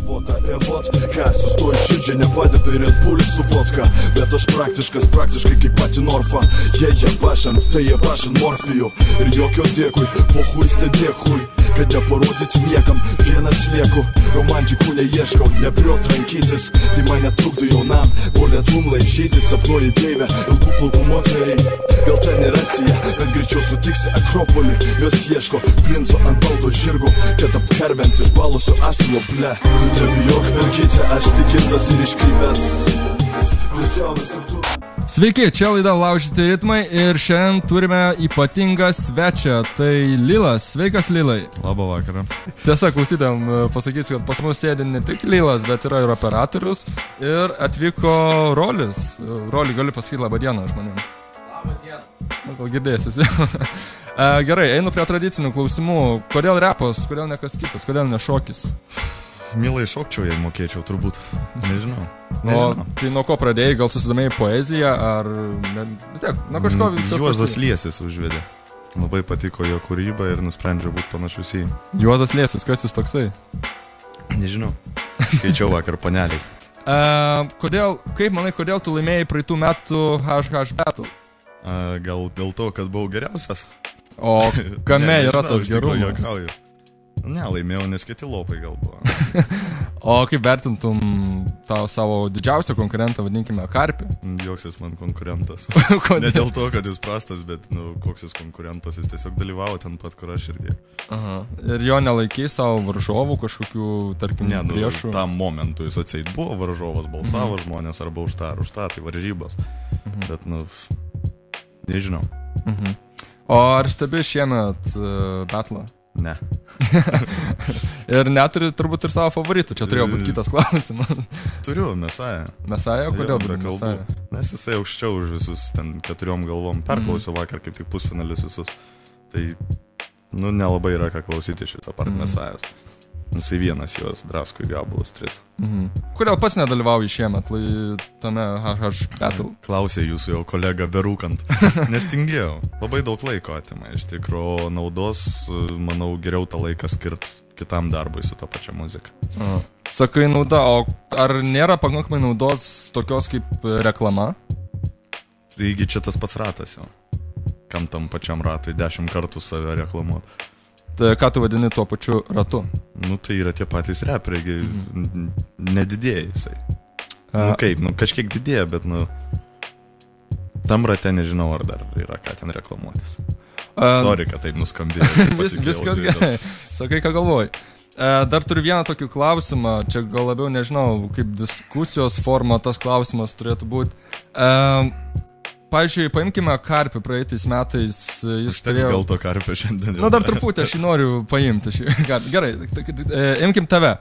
galvot apie vot, ką sustoju širdžiai, nepadeda ir Red Bullis su vodka. Bet aš praktiškai kaip pati Norfa. Jie pašant, tai jie pašant morfijų. Ir jokio dėkui, pohui stedėkui, kad neparodyti niekam, vienas lieku. Romantikų neieškau, nebriot rankytis, tai mane trukdo jaunam, bolėtum laižytis. Sapnuoji deivę, ilgų plaukų moteriai, gal ten nerasi ją, bet greičiau sutiksi Akropolį. Jos ieško princo ant balto žirgo, kad apkarvent iš balusio asilo, ble. Tu nebijok, merkytė, aš tikintas ir iškrypęs. Sveiki, čia laida Laužyti ritmai ir šiandien turime ypatingą svečią, tai Lilas. Sveikas, Lilai. Labą vakarą. Tiesa, klausytėm, pasakysiu, kad pas mus sėdi ne tik Lilas, bet yra ir operatorius. Ir atvyko Rolis. Roli, gali pasakyti labą dieną žmonėm. Labą dieną. Gal girdėsis. Gerai, einu prie tradicinių klausimų. Kodėl repas, kodėl ne kas kitas, kodėl ne šokis? Mielai šokčiau, jei mokėčiau, turbūt. Nežinau. Tai nuo ko pradėjai, gal susidomėjai poeziją, ar... Nuo kažko viskas... Juozas Liesis užvedė. Labai patiko jo kūryba ir nusprendžiau būti panašus į... Juozas Liesis, kas jis toksai? Nežinau. Skaičiau vakar paneliai. Kaip manai, kodėl tu laimėjai praeitų metų HH Battle? Gal dėl to, kad buvau geriausias? O kame yra tas gerumas? Ne, laimėjau, nes kiti lopai gal buvo. O kaip vertintum tavo savo didžiausią konkurentą, vadinkime, Karpį? Joks jis man konkurentas. Ne dėl to, kad jis prastas, bet koks jis konkurentas, jis tiesiog dalyvavo ten pat, kur aš ir tiek. Aha. Ir jo nelaikiai savo varžovų kažkokių, tarkim, priešų? Tam momentu jis atseit buvo varžovas, balsavo žmonės arba už tą, tai varžybos. Bet, nežinau. O ar stebi šiemet Battle? Ne. Ir neturi turbūt ir savo favoritų, čia turėjo būti kitas klausimas. Turiu, Mesaja. Mesaja, kodėl būtų Mesaja? Nes jisai aukščiau už visus ten 4 galvom. Perklausiau vakar kaip tik pusfinalis visus. Tai, nelabai yra ką klausyti šitą apart Mesajos. Jisai vienas juos drasko į gabalus 3. Kodėl pats nedalyvauji šiemet tame HH Battle? Klausė jūsų jau kolega berūkant. Nes tingėjau. Labai daug laiko atima. Iš tikrųjų, naudos, manau, geriau tą laiką skirt kitam darbui su tą pačią muziką. Sakai nauda, o ar nėra pakankamai naudos tokios kaip reklama? Taigi čia tas pats ratas jau. Kam tam pačiam ratui 10 kartų save reklamuoti? Tai ką tu vadini tuo pačiu ratu? Tai yra tie patys reperiai, nedidėja jisai. Kažkiek didėja, bet, tam rate nežinau, ar dar yra ką ten reklamuotis. Sorry, kad taip nuskambėjo. Viskas gerai. Sakai, ką galvoji. Dar turiu vieną tokį klausimą, čia gal labiau nežinau, kaip diskusijos forma tas klausimas turėtų būti. Pavyzdžiui, paimkime Karpį praeitais metais. Užteks gal to Karpio šiandien. Dar truputį aš jį noriu paimti. Gerai, imkim tave.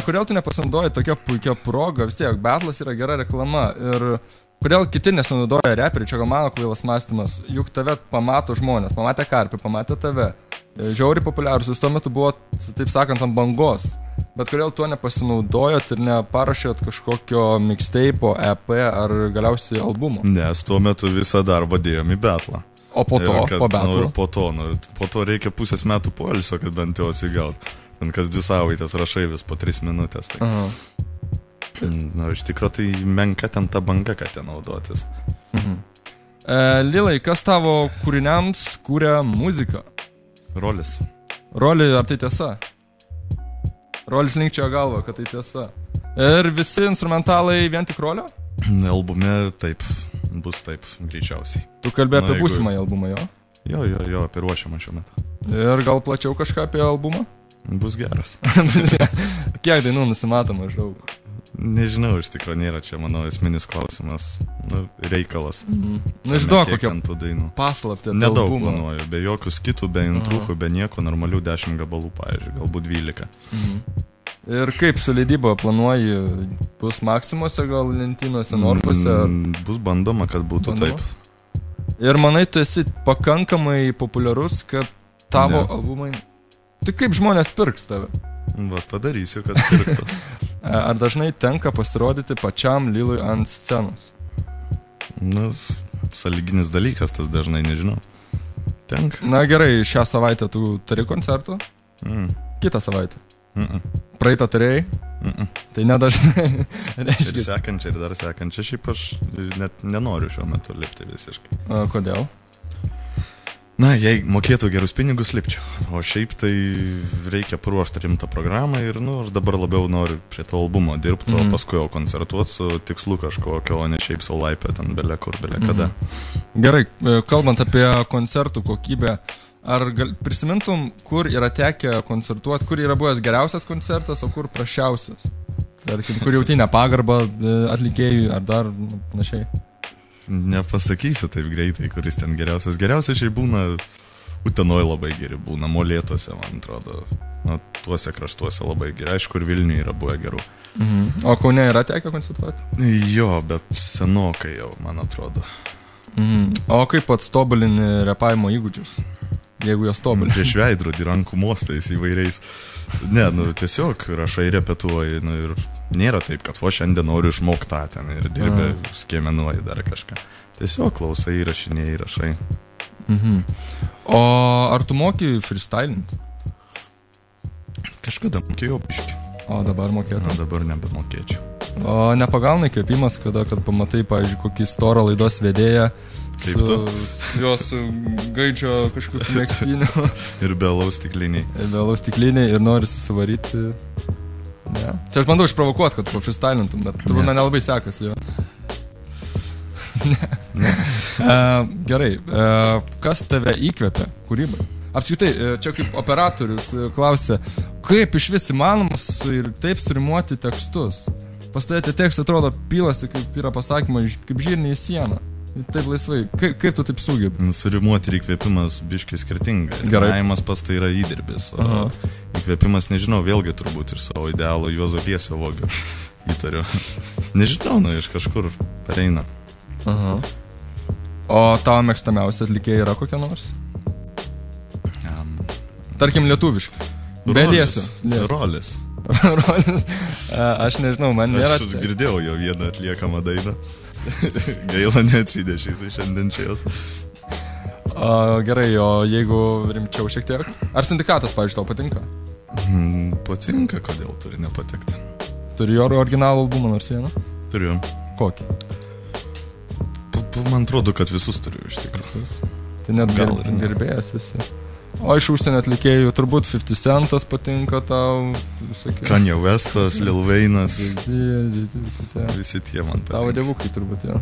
Kodėl tu nepasinaudoji tokia puikia proga? Vis tiek, Battles yra gera reklama. Ir kodėl kiti nesinaudoja reperiai? Čia gal mano kvailas mąstymas. Juk tave pamato žmonės. Pamatė Karpį, pamatė tave. Žiauriai populiarus. Jūs tuo metu buvo, taip sakant, ant bangos. Bet kodėl tuo nepasinaudojot ir neparašėt kažkokio mixtape'o, EP ar galiausiai albumo? Nes tuo metu visą darbą dėjom į Battle. O po to, po Battle? Po to reikia pusės metų poilsio, kad bent jau atsigaut. Kas 2 savaitės rašai vis po 3 minutės. Tai. Iš tikrųjų, tai menka ten ta banga, kad ten naudotis. Lilai, kas tavo kūriniams kūrė muziką? Rolis. Roli, ar tai tiesa? Rolis linkčiojo galvą, kad tai tiesa. Ir visi instrumentalai vien tik Rolio? Albume taip, bus taip, greičiausiai. Tu kalbė apie būsimą albumą, jo? Jo, apie ruošiamą šiuo metu. Ir gal plačiau kažką apie albumą? Bus geras. Kiek dainų nusimatoma, žinau? Nežinau, iš tikrųjų nėra čia mano esminis klausimas, reikalas. Išduok kokią paslaptį apie nedaug albumą. Planuoju, be jokių skitų, be intrūkų, be nieko, normalių 10 gabalų, pavyzdžiui, galbūt 12. Ir kaip su leidyba planuoji? Bus Maximuose, gal lentynose, Norfose? Bus bandoma, kad būtų taip. Ir manai, tu esi pakankamai populiarus, kad tavo albumai... Tai kaip žmonės pirks tave? Padarysiu, kad pirktų. Ar dažnai tenka pasirodyti pačiam Lilui ant scenos? Sąlyginis dalykas, tas dažnai nežinau. Tenka. Na gerai, šią savaitę tu turi koncertų? Kitą savaitę? Praeitą turėjai? Tai nedažnai. Ir sekančia, ir dar sekančia. Šiaip aš net nenoriu šiuo metu lipti visiškai. Kodėl? Na, jei mokėtų gerus pinigus, lipčiau. O šiaip tai reikia paruošti rimtą programą ir, aš dabar labiau noriu prie to albumo dirbti, o paskui jau koncertuoti su tikslu kažkokio, o ne šiaip sau laipę ten bele kur, bele kada. Gerai, kalbant apie koncertų kokybę, ar prisimintum, kur yra tekę koncertuoti, kur yra buvęs geriausias koncertas, o kur prašiausias? Tarkim, kur jauti nepagarbą atlikėjui ar dar panašiai? Nepasakysiu taip greitai, kuris ten geriausias. Geriausias šiai būna Utenoj labai geri, būna Molėtuose, man atrodo. Tuose kraštuose labai geri. Aišku, ir Vilniuje yra buvę gerų. O Kaune yra tekę koncertuoti? Jo, bet senokai jau, man atrodo. O kaip pats tobulini repavimo įgūdžius? Jeigu jos tobulini. Prieš veidrodį, rankų mostais įvairiais. Ne, tiesiog rašai, repetuoji, ir nėra taip, kad šiandien noriu išmokti tą ten ir dirbę, skiemenuoji dar kažką. Tiesiog klausai, rašinėjai, rašai. O ar tu moki freestylinti? Kažkada mokėjau biškį. O dabar mokėtum? O dabar nebemokėčiau. O nepagauna įkvėpimas, kad pamatai, pavyzdžiui, kokį storą laidos vedėją su gaidžio kažkokiu mėgstiniu. Ir be alaus stikliniai. Ir nori susivaryti. Ne. Čia aš bandau išprovokuoti, kad freestylintum, bet turbūt nelabai sekasi jo. Gerai, kas tave įkvėpia kūrybai? Apskritai, čia kaip operatorius klausia, kaip iš vis įmanomas ir taip surimuoti tekstus? Pas tave tekstai atrodo pylasi, kaip yra pasakymai, kaip žirniai į sieną. Taip laisvai. Kaip tu taip sugebi? Surimuoti ir įkvėpimas biškai skirtinga. Raimas pas tai yra įdirbis. O įkvėpimas, nežinau, vėlgi turbūt ir savo idealo Juozo Liesio vogiu įtariu. Nežinau, iš kažkur pareina. O tavo mėgstamiausia atlikėja yra kokia nors? Tarkim lietuviškai. Be Liesio. Rolis. Aš nežinau, man nėra. Aš girdėjau jo vieną atliekamą dainą. Gaila neatsidėšė jisai šiandien čia jos. Gerai, o jeigu rimčiau šiek tiek? Ar Sindikatas, pavyzdžiui, tau patinka? Patinka, kodėl turi nepatikti. Turi jo originalų albumą nors vieną? Turiu. Kokį? Man atrodo, kad visus turiu iš tikrųjų. Tai net gerbėjas visi. O iš užsienio atlikėjų turbūt 50 Centas patinka tau, visokie. Kanye Westas, Lil Wayne'as. Visi tie man patinka. Tavo dievukai turbūt, jo.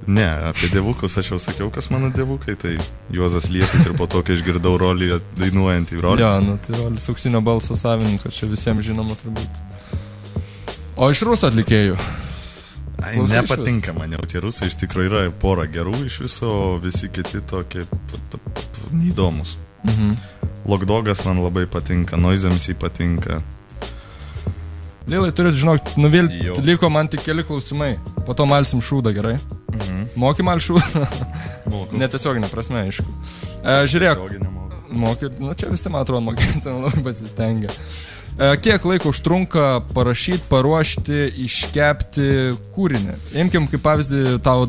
Ne, apie dievukus aš jau sakiau, kas mano dievukai, tai Juozas Liesis ir po to, kai išgirdau Rolį dainuojantį Rolis. Jo, tai Rolis auksinio balso savininkas, čia visiems žinoma turbūt. O iš rusų atlikėjų? Nepatinka man jau tie rusai, iš tikrųjų yra pora gerų iš viso, visi kiti tokie neįdomus. Lockdogas man labai patinka, Noizems jį patinka. Lilai, turit, žinok, nuvilti, liko man tik keli klausimai. Po to malsim šūdą, gerai? Moki mal šūdą? Moku. Netiesioginė prasme, aišku. Žiūrėk, moki, čia visi, man atrodo, moki, ten labai pasistengia. Kiek laiko užtrunka parašyti, paruošti, iškepti kūrinį? Imkim kaip pavyzdį tau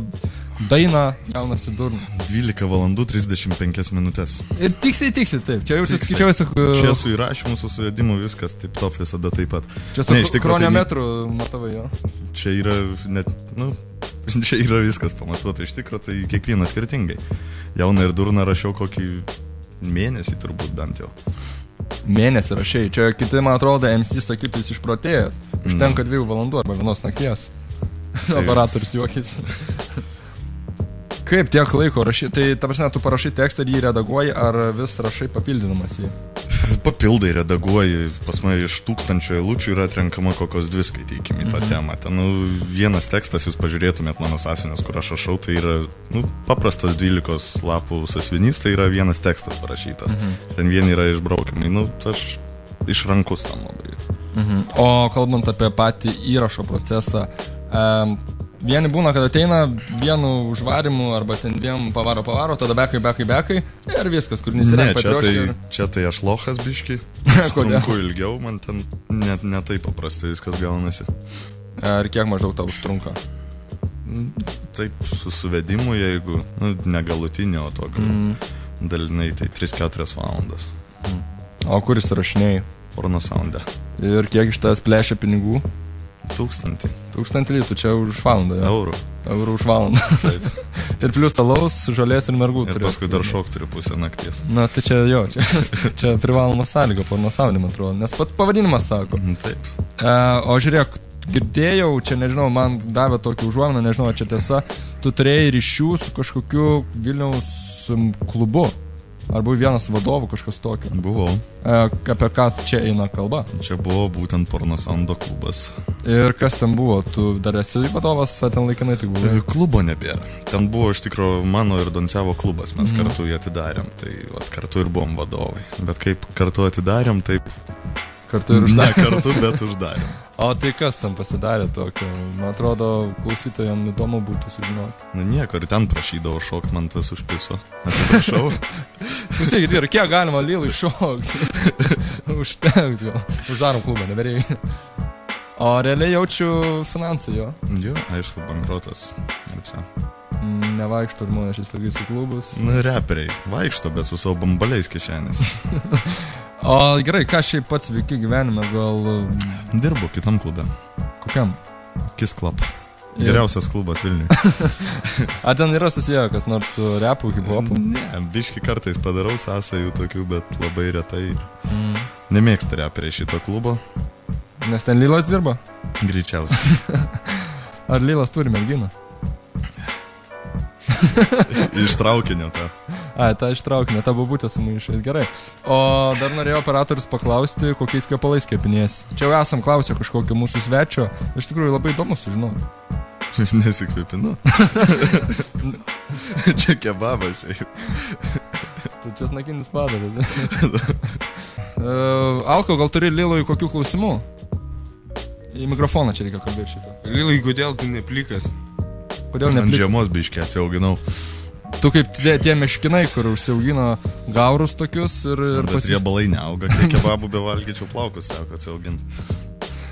dainą Gaunasi durnas. 12 valandų 35 minutės. Ir tiksliai, taip. Čia jau skaičiuosi. Čia su įrašymu, su suvedimu viskas taip top visada taip pat. Čia su chronometru matavai, jo. Čia yra net, čia yra viskas pamatuota. Iš tikrųjų, tai kiekvienas skirtingai. Jauną ir durną rašiau kokį mėnesį turbūt bent jau. Mėnesį rašiai. Čia kiti, man atrodo, MC sakytų, jis išprotėjęs. Užtenka 2 valandų arba 1 nakties. Operatorius juokėsi. Kaip tiek laiko rašai? Tai, ta prasme, tu parašai tekstą ir jį redaguoji, ar vis rašai papildydamas jį? Papildai, redaguoji. Pas mane iš 1000 eilučių yra atrenkama kokios 2 skaitykim į tą temą. Ten, vienas tekstas, jūs pažiūrėtumėt mano sąsiuvinės, kur aš rašau, tai yra, paprastas 12 lapų sąsiuvinys, tai yra vienas tekstas parašytas. Ten vieni yra išbraukimai. Aš išrankus tam labai. O kalbant apie patį įrašo procesą, vieni būna, kad ateina vienu užvarimu arba ten 2 pavaro, tada bekai ir viskas, kur nesirenka patriuošti. Čia tai aš lochas biški, trunku ilgiau, man ten ne taip paprastai viskas gaunasi. Ir kiek maždaug tau užtrunka? Taip, su suvedimu, jeigu negalutinio, o tokio dalinai, tai 3-4 valandas. O kuris rašinėjai? Porno Sound'e. Ir kiek iš tavęs plėšia pinigų? 1000. 1000 litų, čia už valandą. Ja? Eurų už valandą. Taip. Ir plius talaus, žolės ir mergų. Ir paskui dar šok turi pusę nakties. Na, tai čia jo, čia privaloma sąlyga Porno Sound'e, man atrodo, nes pats pavadinimas sako. Taip. O žiūrėk, girdėjau, čia nežinau, man davė tokį užuominą, nežinau, čia tiesa, tu turėjai ryšių su kažkokiu Vilniaus klubu. Ar buvo vienas vadovų kažkas tokio? Buvau. Apie ką čia eina kalba? Čia buvo būtent Porno Soundo klubas. Ir kas ten buvo? Tu dar esi vadovas, ar ten laikinai tik buvo? Klubo nebėra. Ten buvo iš tikrųjų mano ir Doncevo klubas, mes kartu jį atidarėm. Tai kartu ir buvom vadovai. Bet kaip kartu atidarėm, taip... Kartu ir uždarėm. Ne kartu, bet uždarėm. O tai kas tam pasidarė tokio? Man atrodo, klausytojams įdomu būtų sužinoti. Na nieko, ir ten prašydavo šokt, man tas užpiso. Atsiprašau. Klausykit, ir kiek galima Lilui šokti? Užtenk jo. Uždarom klubą, nebereikia. O realiai jaučiu finansai jo? Jo, aišku, bankrotas. Ir visa. Nevaikšto žmonės šis laikais į klubus. Na, reperiai. Vaikšto, bet su savo bambaliais kišenės. O gerai, ką šiaip pats veiki gyvenime, gal... Dirbu kitam klube. Kokiam? Kiss Club. Geriausias klubas Vilniui. A ten yra susiję kas nors su repu, hip-hopu? Ne, biški kartais padarau sąsajų tokių, bet labai retai. Nemėgsta reperiai šito klubo. Nes ten Lilas dirba? Greičiausiai. Ar Lilas turi merginą? Iš traukinio tą. Ai, tą iš traukinio, tą bobutę sumaišai. Gerai. O dar norėjau operatorius paklausti, kokiais kvepalais kepinės. Čia jau esam klausę kažkokio mūsų svečio. Iš tikrųjų labai įdomu sužinoti. Aš nesikvepinu. Čia kebabas šiaip. Tai čia snakinis padaras. Alko, gal turi Lilui kokių klausimų? Į mikrofoną čia reikia kalbėti šitą. Lilai, kodėl tu neplikas? Kodėl Ant neplikas? žiemos biškį atsiauginau. Tu kaip tie meškinai, kur užsiaugino gaurus tokius ir Bet riebalai neauga, kai kebabų bevalgyčiau plaukus, teko atsiauginti.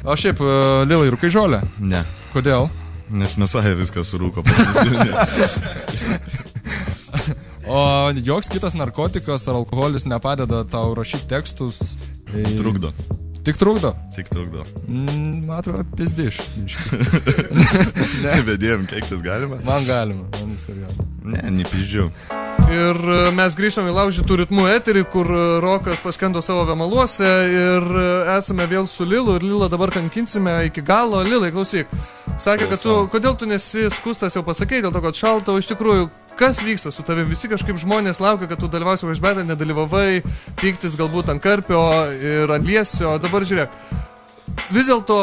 O šiaip, Lilai, rūkai žolę? Ne, Kodėl? nes Mesaja viskas surūko pasisvilnė. O joks kitas narkotikas ar alkoholis nepadeda tau rašyti tekstus? Trukdo. Tik trukdo? Tik trukdo. Man atrodo, pizdiš. Vedėjom, kiek tas galima? Man galima, man viską galima. Ne, nepizdžiu. Ir mes grįžtam į laužytų ritmų eterį, kur Rokas paskendo savo vėmaluose ir esame vėl su Lilu ir Lilą dabar kankinsime iki galo. Lilai, klausyk, sakė, kad kodėl tu nesi skustas, jau pasakei, dėl to, kad šalta, o iš tikrųjų, kas vyksta su tavim? Visi kažkaip žmonės laukia, kad tu dalyvausi važbetą, nedalyvavai, pyktis galbūt ant karpio ir ant liesio, dabar žiūrėk. Vis dėlto,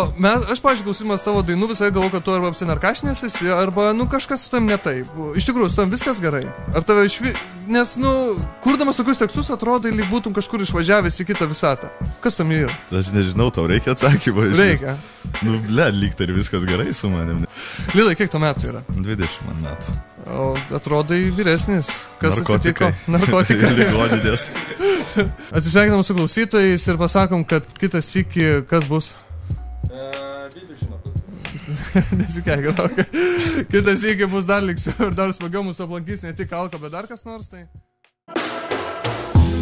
aš, pavyzdžiui, klausymas tavo dainų visai galvoju, kad tu arba apsinarkašinės esi, arba, kažkas su tam ne taip. Iš tikrųjų, su tam viskas gerai. Ar tave Nes, kurdamas tokius tekstus, atrodai, lyg būtum kažkur išvažiavęs į kitą visatą. Kas tam yra? Aš nežinau, tau reikia atsakymą. Reikia. Lyg tai viskas gerai su manim. Lilai, kiek to metų yra? 20 man metų. O atrodai vyresnis. Kas Narkotikai. atsitiko? Narkotikai. Ligonidės. Atsisveikinam su klausytojais ir pasakom, kad kitas iki kas bus. Nesikeik, Rokai. Kitas iki bus dar linksmiau ir dar smagiau mūsų aplankys ne tik Alko, bet dar kas nors tai.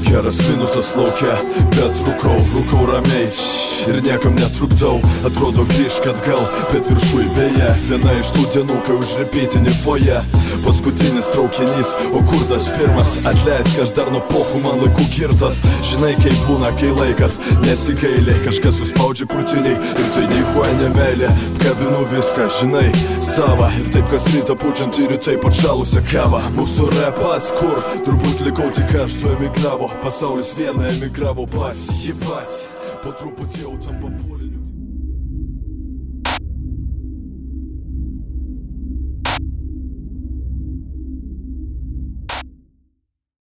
Geras minusas laukia, bet rūkau ramiai ir niekam netrukdau. Atrodo grįžk atgal, bet viršui beje viena iš tų dienų, kai užrepetinį foje paskutinis traukinys, o kur tas pirmas? Atleisk, aš dar nuo pochų man laikų girtas. Žinai, kaip būna, kai laikas nesigailiai, kažkas suspaudžia krūtiniai ir tai neįhuoja nemeilė. Apkabinu viską, žinai, sava ir taip kas rytą pučiant ir taip atšalusią kavą. Mūsų repas, kur turbūt likau tik aš, tu emigravo. Pasaulis vieną emigravo pats, jį pats, po truputį jau tampa puliniu.